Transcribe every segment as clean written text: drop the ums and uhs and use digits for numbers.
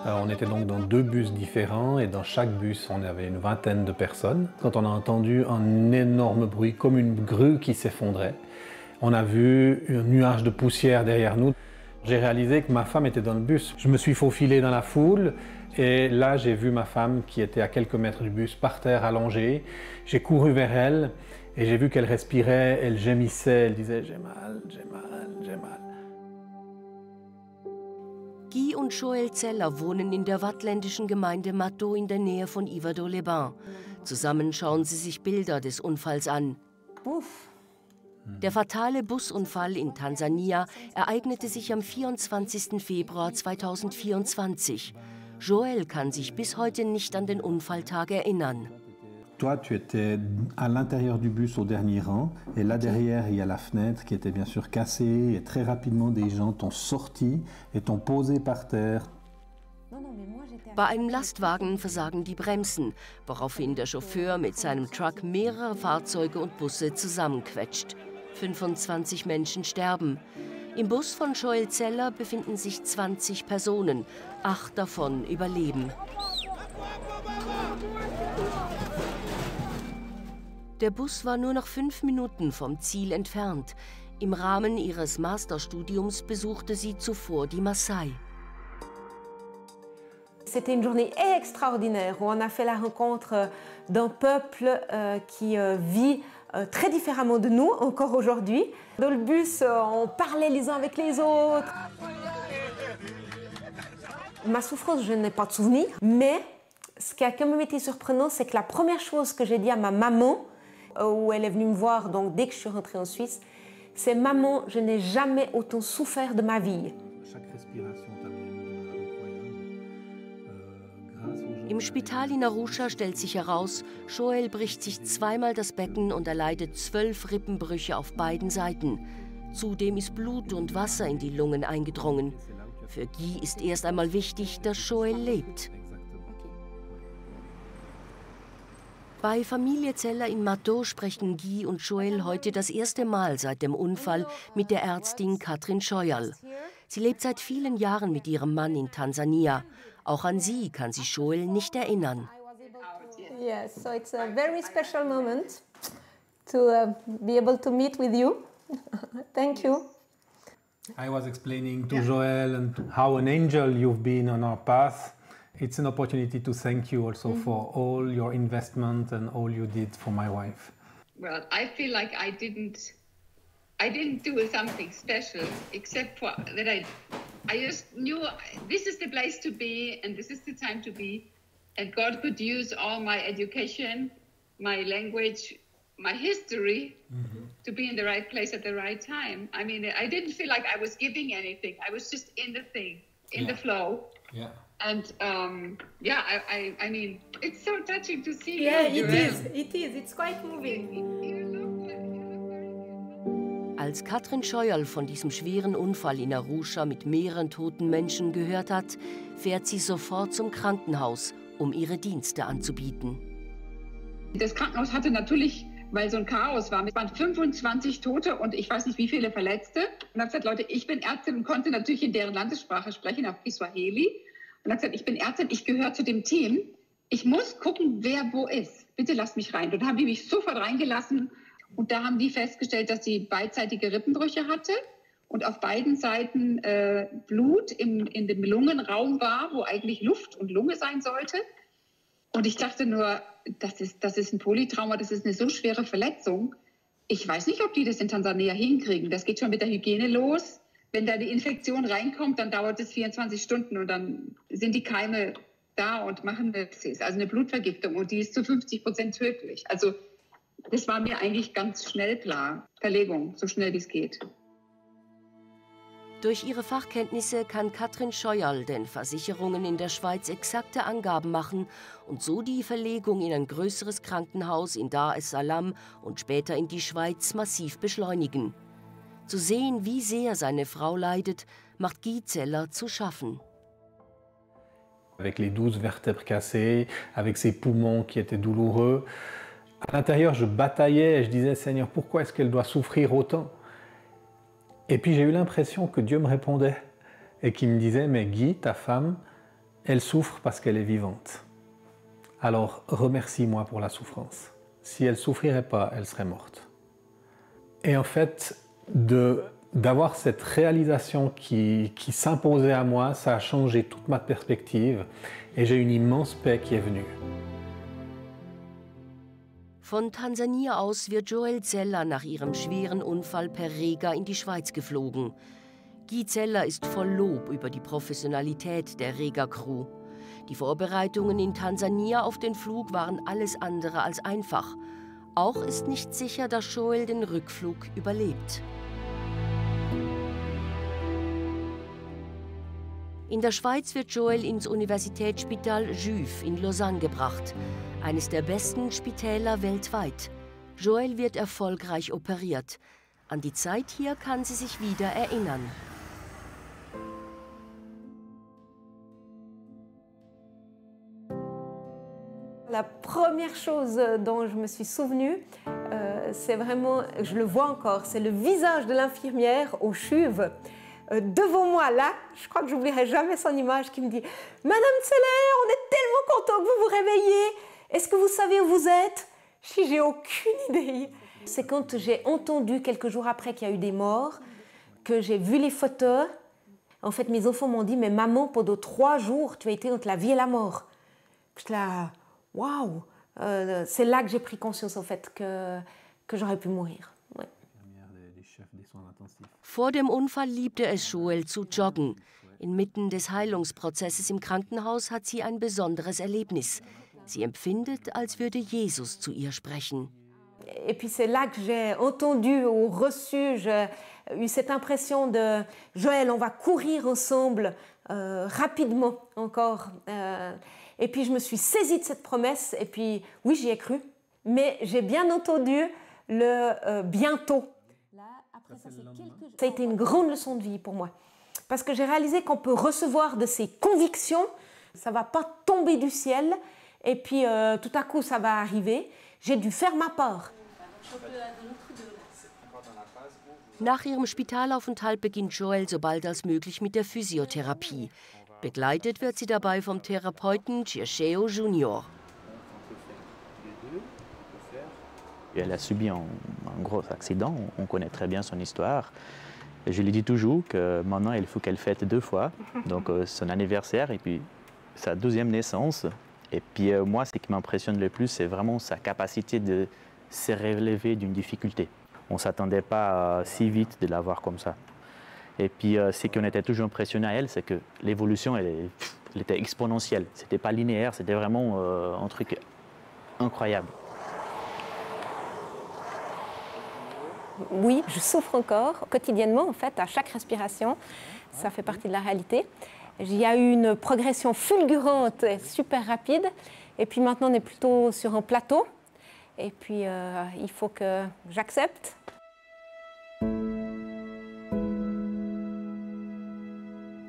On était donc dans 2 bus différents et dans chaque bus on avait une vingtaine de personnes. Quand on a entendu un énorme bruit comme une grue qui s'effondrait, on a vu un nuage de poussière derrière nous. J'ai réalisé que ma femme était dans le bus. Je me suis faufilé dans la foule et là j'ai vu ma femme qui était à quelques mètres du bus par terre allongée. J'ai couru vers elle et j'ai vu qu'elle respirait, elle gémissait, elle disait « j'ai mal, j'ai mal, j'ai mal ». Guy und Joël Zeller wohnen in der wattländischen Gemeinde Matto in der Nähe von Yverdon-les-Bains. Zusammen schauen sie sich Bilder des Unfalls an. Uff. Der fatale Busunfall in Tansania ereignete sich am 24. Februar 2024. Joël kann sich bis heute nicht an den Unfalltag erinnern. Toi, tu étais à l'intérieur du bus au dernier rang, et là derrière, il y a la fenêtre qui était bien sûr cassée, et très rapidement, des gens t'ont sorti et t'ont posé par terre. Bei einem Lastwagen versagen die Bremsen, woraufhin der Chauffeur mit seinem Truck mehrere Fahrzeuge und Busse zusammenquetscht. 25 Menschen sterben. Im Bus von Joël Zeller befinden sich 20 Personen, 8 davon überleben. Der Bus war nur noch 5 Minuten vom Ziel entfernt. Im Rahmen ihres Masterstudiums besuchte sie zuvor die Maasai. C'était une journée extraordinaire où on a fait la rencontre d'un peuple qui vit très différemment de nous encore aujourd'hui. Dans le bus, on parlait les uns avec les autres. Ma souffrance, je n'ai pas de souvenir, mais ce qui a quand même été surprenant, c'est que la première chose que j'ai dit à ma maman, où elle est venue me voir donc dès que je suis rentrée en Suisse, c'est « Maman, je n'ai jamais autant souffert de ma vie ». Im Spital in Arusha stellt sich heraus, Joël bricht sich zweimal das Becken und erleidet 12 Rippenbrüche auf beiden Seiten. Zudem ist Blut und Wasser in die Lungen eingedrungen. Für Guy ist erst einmal wichtig, dass Joël lebt. Bei Familie Zeller in Matto sprechen Guy und Joël heute das erste Mal seit dem Unfall mit der Ärztin Katrin Scheuerl. Sie lebt seit vielen Jahren mit ihrem Mann in Tansania. Auch an sie kann sich Joël nicht erinnern. Yes, so it's a very special moment to be able to meet with you. Thank you. I was explaining to Joël and how an angel you've been on our path. It's an opportunity to thank you also for all your investment and all you did for my wife. Well, I feel like I didn't do something special, except for that I just knew this is the place to be and this is the time to be, and God could use all my education, my language, my history to be in the right place at the right time. I mean, I didn't feel like I was giving anything. I was just in the thing, in the flow. Yeah. And I mean, it's so touching to see. Yeah, it is. It's quite moving. Als Katrin Scheuerl von diesem schweren Unfall in Arusha mit mehreren toten Menschen gehört hat, fährt sie sofort zum Krankenhaus, um ihre Dienste anzubieten. Das Krankenhaus hatte natürlich, weil so ein Chaos war, es waren 25 Tote und ich weiß nicht wie viele Verletzte. Und habe gesagt, Leute, ich bin Ärztin und konnte natürlich in deren Landessprache sprechen, auf Kiswahili. Und habe gesagt, ich bin Ärztin, ich gehöre zu dem Team. Ich muss gucken, wer wo ist. Bitte lasst mich rein. Und dann haben die mich sofort reingelassen. Und da haben die festgestellt, dass sie beidseitige Rippenbrüche hatte und auf beiden Seiten Blut in dem Lungenraum war, wo eigentlich Luft und Lunge sein sollte. Und ich dachte nur, das ist ein Polytrauma, das ist eine so schwere Verletzung. Ich weiß nicht, ob die das in Tansania hinkriegen. Das geht schon mit der Hygiene los. Wenn da die Infektion reinkommt, dann dauert es 24 Stunden und dann sind die Keime da und machen eine Blutvergiftung und die ist zu 50% tödlich. Also das war mir eigentlich ganz schnell klar. Verlegung, so schnell wie es geht. Durch ihre Fachkenntnisse kann Katrin Scheuerl den Versicherungen in der Schweiz exakte Angaben machen und so die Verlegung in ein größeres Krankenhaus in Dar es Salaam und später in die Schweiz massiv beschleunigen. Zu sehen, wie sehr seine Frau leidet, macht Guy Zeller zu schaffen. Avec les 12 vertèbres cassées, avec ses poumons qui étaient douloureux, à l'intérieur, je bataillais et je disais, Seigneur, pourquoi est-ce qu'elle doit souffrir autant? Et puis j'ai eu l'impression que Dieu me répondait et qu'il me disait « Mais Guy, ta femme, elle souffre parce qu'elle est vivante. Alors remercie-moi pour la souffrance. Si elle ne souffrirait pas, elle serait morte. » Et en fait, d'avoir cette réalisation qui s'imposait à moi, ça a changé toute ma perspective et j'ai une immense paix qui est venue. Von Tansania aus wird Joel Zeller nach ihrem schweren Unfall per Rega in die Schweiz geflogen. Guy Zeller ist voll Lob über die Professionalität der Rega-Crew. Die Vorbereitungen in Tansania auf den Flug waren alles andere als einfach. Auch ist nicht sicher, dass Joel den Rückflug überlebt. In der Schweiz wird Joel ins Universitätsspital Juif in Lausanne gebracht, eines der besten Spitäler weltweit. Joel wird erfolgreich operiert. An die Zeit hier kann sie sich wieder erinnern. La première chose dont je me suis souvenue, c'est vraiment, je le vois encore, c'est le visage de l'infirmière au CHUV. Devant moi, là, je crois que j'oublierai jamais son image, qui me dit « Madame Zeller, on est tellement content que vous vous réveillez. Est-ce que vous savez où vous êtes ?» J'ai aucune idée. C'est quand j'ai entendu, quelques jours après qu'il y a eu des morts, que j'ai vu les photos. En fait, mes enfants m'ont dit « Mais maman, pendant 3 jours, tu as été entre la vie et la mort. » J'étais là, waouh. C'est là que j'ai pris conscience, en fait, que j'aurais pu mourir. Ouais. Vor dem Unfall liebte es Joel zu joggen. Inmitten des Heilungsprozesses im Krankenhaus hat sie ein besonderes Erlebnis. Sie empfindet, als würde Jesus zu ihr sprechen. Et puis c'est là que j'ai entendu ou reçu, j'ai eu cette impression de Joël, on va courir ensemble rapidement encore. Et puis je me suis saisie de cette promesse et puis oui, j'y ai cru. Mais j'ai bien entendu le bientôt. Ça a été une grande leçon de vie pour moi. Parce que j'ai réalisé qu'on peut recevoir de ces convictions, ça ne va pas tomber du ciel, et puis tout à coup ça va arriver. J'ai dû faire ma part. Nach ihrem Spitalaufenthalt beginnt Joel so bald als möglich mit der Physiotherapie. Begleitet wird sie dabei vom Therapeuten Circeo Junior. Elle a subi un gros accident, on connaît très bien son histoire. Je lui dis toujours que maintenant il faut qu'elle fête 2 fois, donc son anniversaire et puis sa 12e naissance. Et puis moi, ce qui m'impressionne le plus, c'est vraiment sa capacité de se relever d'une difficulté. On ne s'attendait pas si vite de la voir comme ça. Et puis ce qu'on était toujours impressionné à elle, c'est que l'évolution, elle était exponentielle. Ce n'était pas linéaire, c'était vraiment un truc incroyable. Oui, je souffre encore quotidiennement, en fait, à chaque respiration. Ça fait partie de la réalité. Il y a eu une progression fulgurante et super rapide. Et puis maintenant, on est plutôt sur un plateau. Et puis, il faut que j'accepte.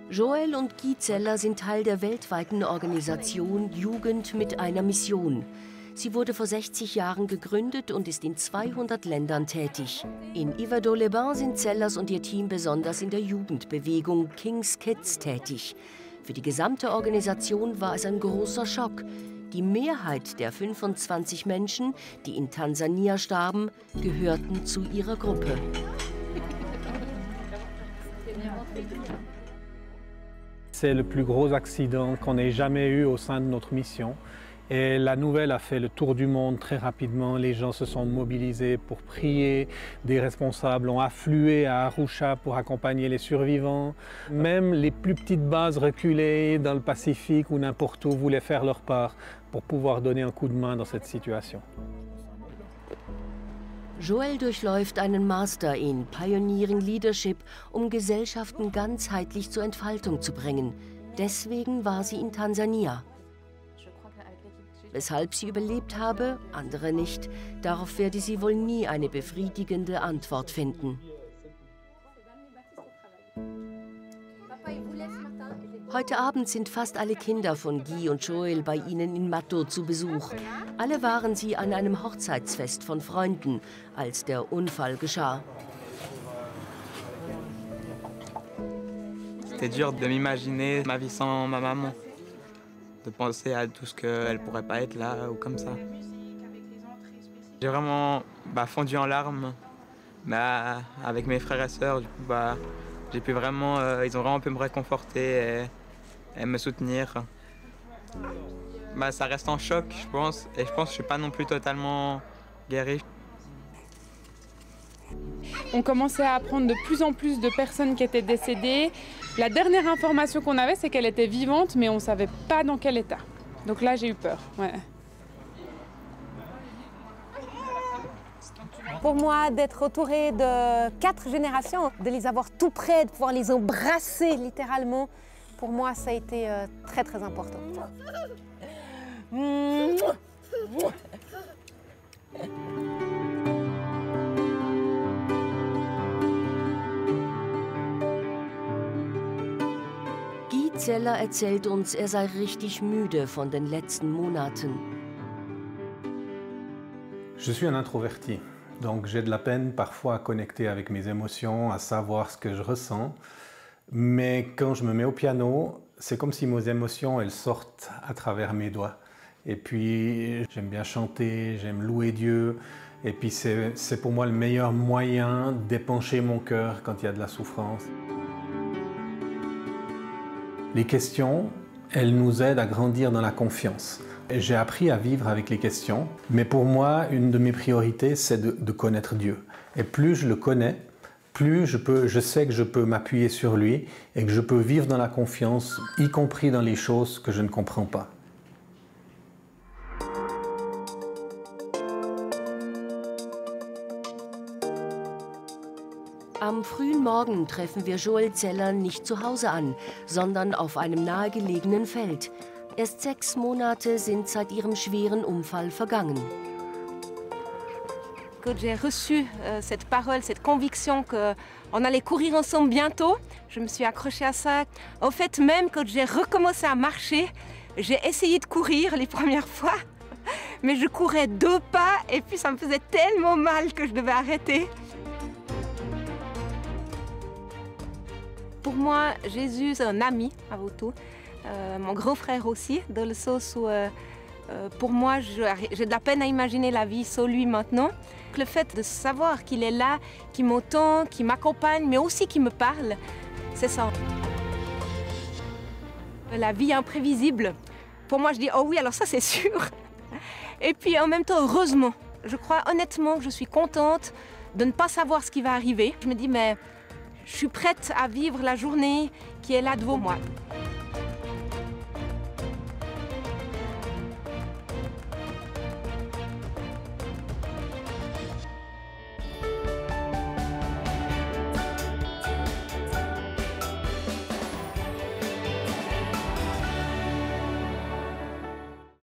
Joel und Guy Zeller sind Teil der weltweiten Organisation Jugend mit einer Mission. Sie wurde vor 60 Jahren gegründet und ist in 200 Ländern tätig. In Yverdon-les-Bains sind Zellers und ihr Team besonders in der Jugendbewegung King's Kids tätig. Für die gesamte Organisation war es ein großer Schock. Die Mehrheit der 25 Menschen, die in Tansania starben, gehörten zu ihrer Gruppe. C'est le plus gros accident qu'on ait jamais eu au sein de notre mission. Et la nouvelle a fait le tour du monde très rapidement. Les gens se sont mobilisés pour prier. Des responsables ont afflué à Arusha pour accompagner les survivants. Même les plus petites bases reculées dans le Pacifique ou n'importe où voulaient faire leur part pour pouvoir donner un coup de main dans cette situation. Joel durchläuft einen Master in Pioneering Leadership, um Gesellschaften ganzheitlich zur Entfaltung zu bringen. Deswegen war sie in Tansania. Weshalb sie überlebt habe, andere nicht. Darauf werde sie wohl nie eine befriedigende Antwort finden. Heute Abend sind fast alle Kinder von Guy und Joel bei ihnen in Matto zu Besuch. Alle waren sie an einem Hochzeitsfest von Freunden, als der Unfall geschah. C'était dur de m'imaginer ma vie sans ma maman, de penser à tout ce qu'elle pourrait pas être là ou comme ça. J'ai vraiment fondu en larmes avec mes frères et sœurs. Du coup, j'ai pu vraiment, ils ont vraiment pu me réconforter et me soutenir. Ça reste en choc, je pense, et je pense que je suis pas non plus totalement guéri. On commençait à apprendre de plus en plus de personnes qui étaient décédées. La dernière information qu'on avait, c'est qu'elle était vivante, mais on ne savait pas dans quel état. Donc là, j'ai eu peur. Ouais. Pour moi, d'être entourée de 4 générations, de les avoir tout près, de pouvoir les embrasser littéralement, pour moi, ça a été très très important. Guy Zeller erzählt uns, er sei richtig müde von den letzten Monaten. Je suis un introverti, donc j'ai de la peine parfois à connecter avec mes émotions, à savoir ce que je ressens. Mais quand je me mets au piano, c'est comme si mes émotions, elles sortent à travers mes doigts. Et puis j'aime bien chanter, j'aime louer Dieu. Et puis c'est pour moi le meilleur moyen d'épancher mon cœur quand il y a de la souffrance. Les questions, elles nous aident à grandir dans la confiance. J'ai appris à vivre avec les questions, mais pour moi, une de mes priorités, c'est de connaître Dieu. Et plus je le connais, plus je sais que je peux m'appuyer sur lui et que je peux vivre dans la confiance, y compris dans les choses que je ne comprends pas. Am frühen Morgen treffen wir Joel Zeller nicht zu Hause an, sondern auf einem nahegelegenen Feld. Erst 6 Monate sind seit ihrem schweren Unfall vergangen. Quand j'ai reçu cette parole, cette conviction qu'on allait courir ensemble bientôt, je me suis accrochée à ça. En fait, même quand j'ai recommencé à marcher, j'ai essayé de courir les premières fois, mais je courais 2 pas et puis ça me faisait tellement mal que je devais arrêter. Pour moi, Jésus, c'est un ami avant tout. Mon grand frère aussi, dans le sens où pour moi, j'ai de la peine à imaginer la vie sans lui maintenant. Le fait de savoir qu'il est là, qu'il m'entend, qu'il m'accompagne, mais aussi qu'il me parle, c'est ça. La vie imprévisible, pour moi, je dis « oh oui, alors ça c'est sûr ». Et puis en même temps, heureusement, je crois honnêtement que je suis contente de ne pas savoir ce qui va arriver. Je me dis « mais je suis prête à vivre la journée qui est là devant moi ».